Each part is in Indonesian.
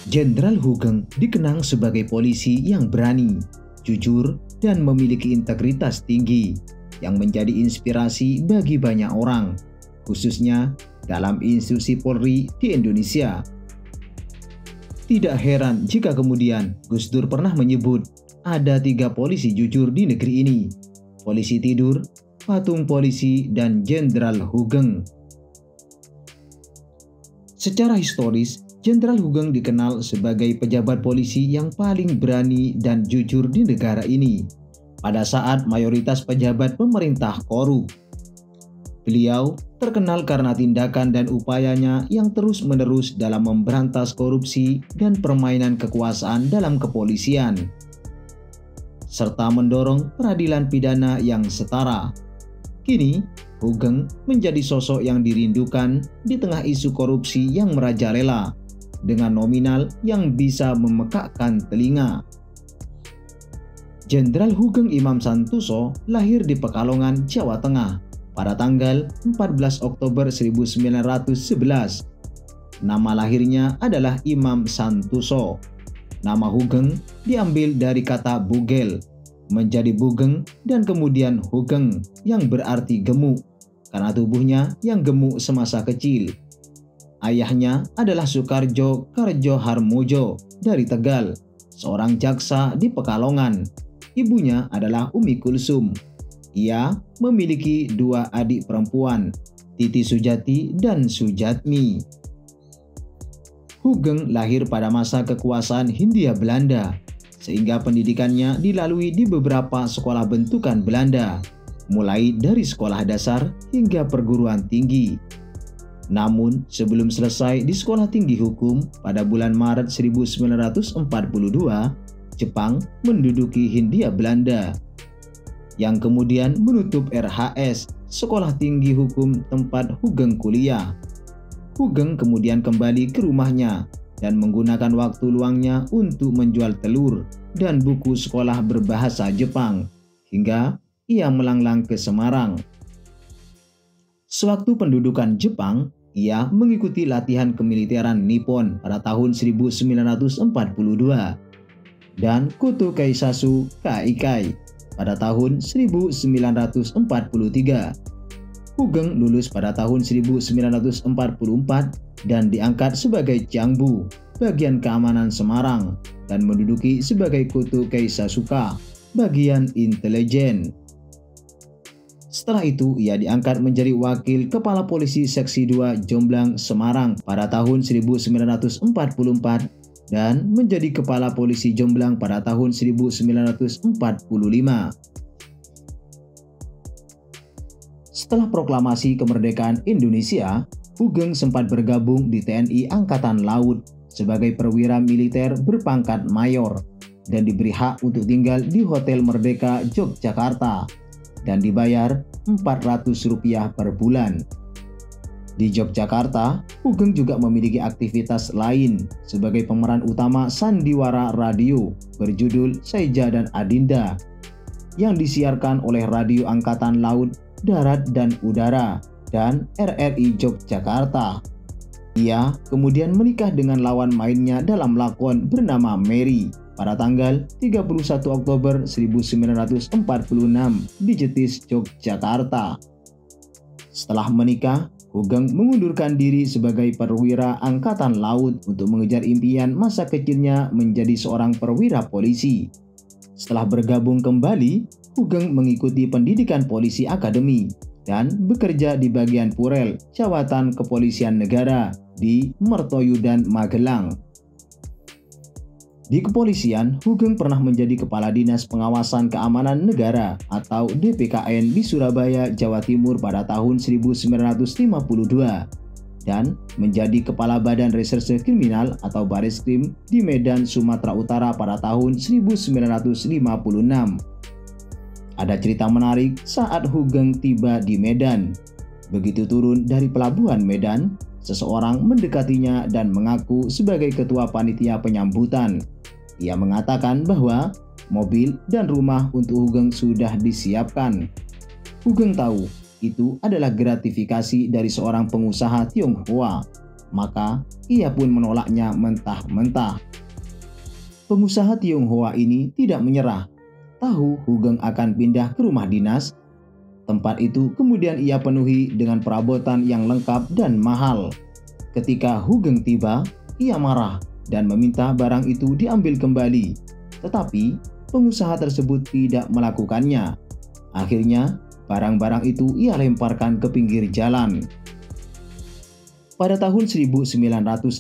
Jenderal Hugeng dikenang sebagai polisi yang berani, jujur, dan memiliki integritas tinggi yang menjadi inspirasi bagi banyak orang, khususnya dalam institusi Polri di Indonesia. Tidak heran jika kemudian Gus Dur pernah menyebut ada 3 polisi jujur di negeri ini: polisi tidur, patung polisi, dan Jenderal Hugeng. Secara historis, Jenderal Hugeng dikenal sebagai pejabat polisi yang paling berani dan jujur di negara ini pada saat mayoritas pejabat pemerintah korup. Beliau terkenal karena tindakan dan upayanya yang terus-menerus dalam memberantas korupsi dan permainan kekuasaan dalam kepolisian, serta mendorong peradilan pidana yang setara. Kini, Hugeng menjadi sosok yang dirindukan di tengah isu korupsi yang merajalela, dengan nominal yang bisa memekakkan telinga. Jenderal Hugeng Imam Santoso lahir di Pekalongan, Jawa Tengah pada tanggal 14 Oktober 1911. Nama lahirnya adalah Imam Santoso. Nama Hugeng diambil dari kata bugel, menjadi Bugeng dan kemudian Hugeng yang berarti gemuk karena tubuhnya yang gemuk semasa kecil. Ayahnya adalah Sukarjo Karjoharmojo dari Tegal, seorang jaksa di Pekalongan. Ibunya adalah Umi Kulsum. Ia memiliki 2 adik perempuan, Titi Sujati dan Sujatmi. Hugeng lahir pada masa kekuasaan Hindia Belanda, sehingga pendidikannya dilalui di beberapa sekolah bentukan Belanda, mulai dari sekolah dasar hingga perguruan tinggi. Namun, sebelum selesai di Sekolah Tinggi Hukum pada bulan Maret 1942, Jepang menduduki Hindia Belanda, yang kemudian menutup RHS, Sekolah Tinggi Hukum tempat Hugeng kuliah. Hugeng kemudian kembali ke rumahnya dan menggunakan waktu luangnya untuk menjual telur dan buku sekolah berbahasa Jepang, hingga ia melanglang ke Semarang. Sewaktu pendudukan Jepang, ia mengikuti latihan kemiliteran Nippon pada tahun 1942 dan Koto Keisasu Kaikai pada tahun 1943. Hugeng lulus pada tahun 1944 dan diangkat sebagai Jangbu, bagian keamanan Semarang, dan menduduki sebagai Koto Keisasuka, bagian intelijen. Setelah itu, ia diangkat menjadi Wakil Kepala Polisi Seksi 2 Jomblang Semarang pada tahun 1944 dan menjadi Kepala Polisi Jomblang pada tahun 1945. Setelah proklamasi kemerdekaan Indonesia, Hugeng sempat bergabung di TNI Angkatan Laut sebagai perwira militer berpangkat mayor dan diberi hak untuk tinggal di Hotel Merdeka, Yogyakarta, dan dibayar Rp400 per bulan. Di Yogyakarta, Hugeng juga memiliki aktivitas lain sebagai pemeran utama sandiwara radio berjudul Saija dan Adinda yang disiarkan oleh Radio Angkatan Laut, Darat, dan Udara dan RRI Yogyakarta. Ia kemudian menikah dengan lawan mainnya dalam lakon bernama Mary pada tanggal 31 Oktober 1946 di Jetis, Yogyakarta. Setelah menikah, Hugeng mengundurkan diri sebagai perwira Angkatan Laut untuk mengejar impian masa kecilnya menjadi seorang perwira polisi. Setelah bergabung kembali, Hugeng mengikuti pendidikan polisi akademi dan bekerja di bagian Purel, Jawatan Kepolisian Negara di Mertoyudan, Magelang. Di kepolisian, Hugeng pernah menjadi Kepala Dinas Pengawasan Keamanan Negara atau DPKN di Surabaya, Jawa Timur pada tahun 1952 dan menjadi Kepala Badan Reserse Kriminal atau Bareskrim di Medan, Sumatera Utara pada tahun 1956. Ada cerita menarik saat Hugeng tiba di Medan. Begitu turun dari pelabuhan Medan, seseorang mendekatinya dan mengaku sebagai ketua panitia penyambutan. Ia mengatakan bahwa mobil dan rumah untuk Hugeng sudah disiapkan. Hugeng tahu itu adalah gratifikasi dari seorang pengusaha Tionghoa. maka ia pun menolaknya mentah-mentah. Pengusaha Tionghoa ini tidak menyerah. Tahu Hugeng akan pindah ke rumah dinas. Tempat itu kemudian ia penuhi dengan perabotan yang lengkap dan mahal. Ketika Hugeng tiba, ia marah dan meminta barang itu diambil kembali. Tetapi pengusaha tersebut tidak melakukannya. Akhirnya, barang-barang itu ia lemparkan ke pinggir jalan. Pada tahun 1959,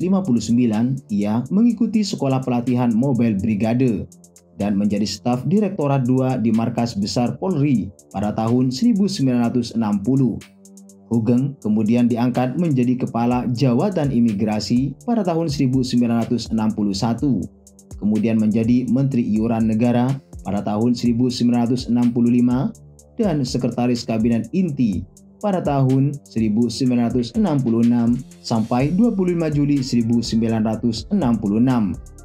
ia mengikuti sekolah pelatihan Mobile Brigade dan menjadi staf Direktorat II di Markas Besar Polri pada tahun 1960. Hugeng kemudian diangkat menjadi Kepala Jawatan Imigrasi pada tahun 1961, kemudian menjadi Menteri Iuran Negara pada tahun 1965 dan Sekretaris Kabinet Inti pada tahun 1966 sampai 25 Juli 1966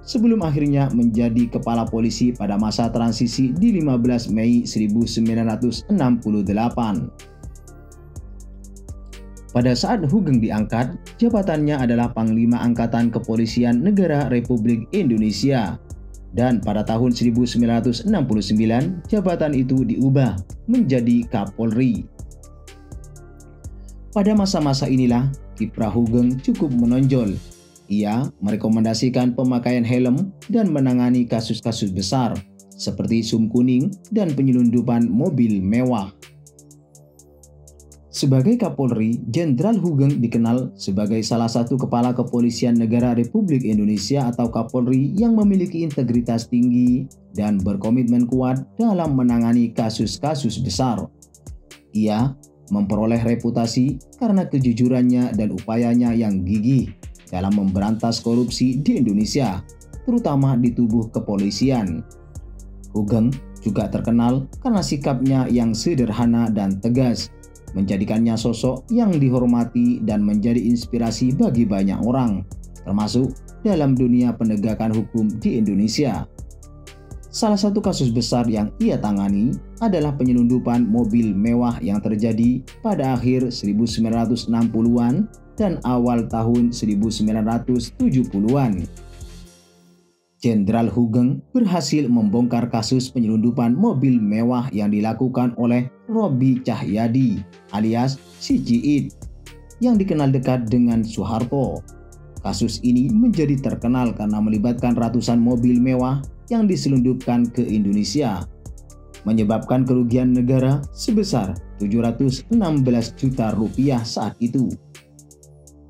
sebelum akhirnya menjadi Kepala Polisi pada masa transisi di 15 Mei 1968. Pada saat Hugeng diangkat, jabatannya adalah Panglima Angkatan Kepolisian Negara Republik Indonesia. Dan pada tahun 1969, jabatan itu diubah menjadi Kapolri. Pada masa-masa inilah, kiprah Hugeng cukup menonjol. Ia merekomendasikan pemakaian helm dan menangani kasus-kasus besar, seperti sum kuning dan penyelundupan mobil mewah. Sebagai Kapolri, Jenderal Hugeng dikenal sebagai salah satu Kepala Kepolisian Negara Republik Indonesia atau Kapolri yang memiliki integritas tinggi dan berkomitmen kuat dalam menangani kasus-kasus besar. Ia memperoleh reputasi karena kejujurannya dan upayanya yang gigih dalam memberantas korupsi di Indonesia, terutama di tubuh kepolisian. Hugeng juga terkenal karena sikapnya yang sederhana dan tegas, menjadikannya sosok yang dihormati dan menjadi inspirasi bagi banyak orang, termasuk dalam dunia penegakan hukum di Indonesia. Salah satu kasus besar yang ia tangani adalah penyelundupan mobil mewah yang terjadi pada akhir 1960-an dan awal tahun 1970-an. Jenderal Hugeng berhasil membongkar kasus penyelundupan mobil mewah yang dilakukan oleh Robby Cahyadi alias Si Jiit yang dikenal dekat dengan Soeharto. Kasus ini menjadi terkenal karena melibatkan ratusan mobil mewah yang diselundupkan ke Indonesia, menyebabkan kerugian negara sebesar 716 juta rupiah saat itu.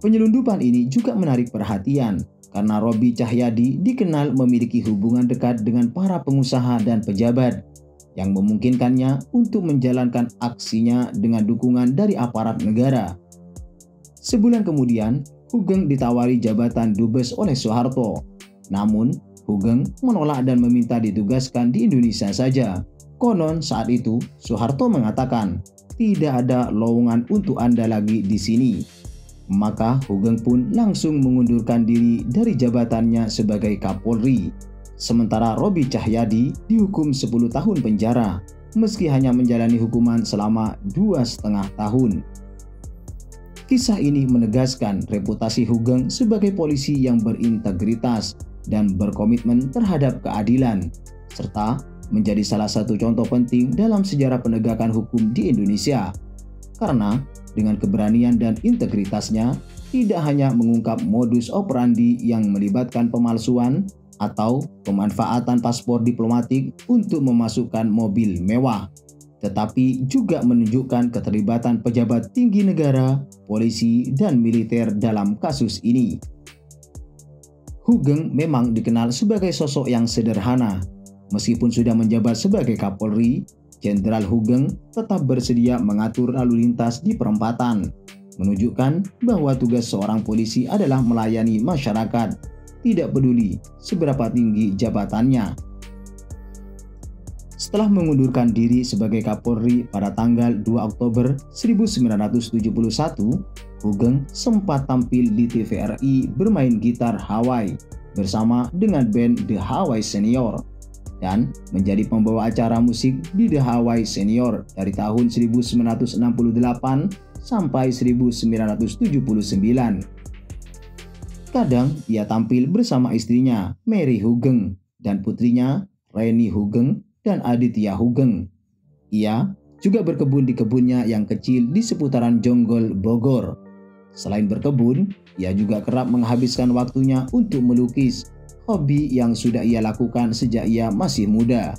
Penyelundupan ini juga menarik perhatian karena Robby Cahyadi dikenal memiliki hubungan dekat dengan para pengusaha dan pejabat yang memungkinkannya untuk menjalankan aksinya dengan dukungan dari aparat negara. Sebulan kemudian, Hugeng ditawari jabatan Dubes oleh Soeharto. Namun, Hugeng menolak dan meminta ditugaskan di Indonesia saja. Konon saat itu, Soeharto mengatakan, "Tidak ada lowongan untuk Anda lagi di sini." Maka Hugeng pun langsung mengundurkan diri dari jabatannya sebagai Kapolri. Sementara Robby Cahyadi dihukum 10 tahun penjara, meski hanya menjalani hukuman selama 2,5 tahun. Kisah ini menegaskan reputasi Hugeng sebagai polisi yang berintegritas dan berkomitmen terhadap keadilan, serta menjadi salah satu contoh penting dalam sejarah penegakan hukum di Indonesia. Karena dengan keberanian dan integritasnya, tidak hanya mengungkap modus operandi yang melibatkan pemalsuan atau pemanfaatan paspor diplomatik untuk memasukkan mobil mewah, tetapi juga menunjukkan keterlibatan pejabat tinggi negara, polisi, dan militer dalam kasus ini. Hugeng memang dikenal sebagai sosok yang sederhana. Meskipun sudah menjabat sebagai Kapolri, Jenderal Hugeng tetap bersedia mengatur lalu lintas di perempatan, menunjukkan bahwa tugas seorang polisi adalah melayani masyarakat, tidak peduli seberapa tinggi jabatannya. Setelah mengundurkan diri sebagai Kapolri pada tanggal 2 Oktober 1971, Hugeng sempat tampil di TVRI bermain gitar Hawaii bersama dengan band The Hawaii Senior dan menjadi pembawa acara musik di The Hawaii Senior dari tahun 1968 sampai 1979. Kadang ia tampil bersama istrinya Mary Hugeng dan putrinya Reni Hugeng dan Aditya Hugeng. Ia juga berkebun di kebunnya yang kecil di seputaran Jonggol, Bogor. Selain berkebun, ia juga kerap menghabiskan waktunya untuk melukis, hobi yang sudah ia lakukan sejak ia masih muda.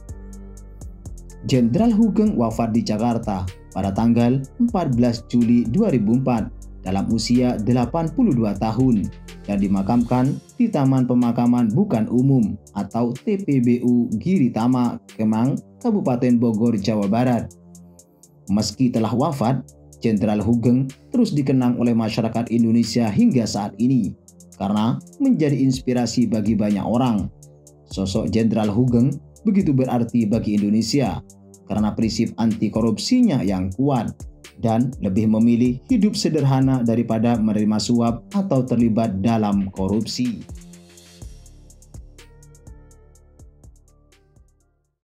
Jenderal Hugeng wafat di Jakarta pada tanggal 14 Juli 2004 dalam usia 82 tahun dan dimakamkan di Taman Pemakaman Bukan Umum atau TPBU Giritama, Kemang, Kabupaten Bogor, Jawa Barat. Meski telah wafat, Jenderal Hugeng terus dikenang oleh masyarakat Indonesia hingga saat ini karena menjadi inspirasi bagi banyak orang. Sosok Jenderal Hugeng begitu berarti bagi Indonesia karena prinsip anti korupsinya yang kuat dan lebih memilih hidup sederhana daripada menerima suap atau terlibat dalam korupsi.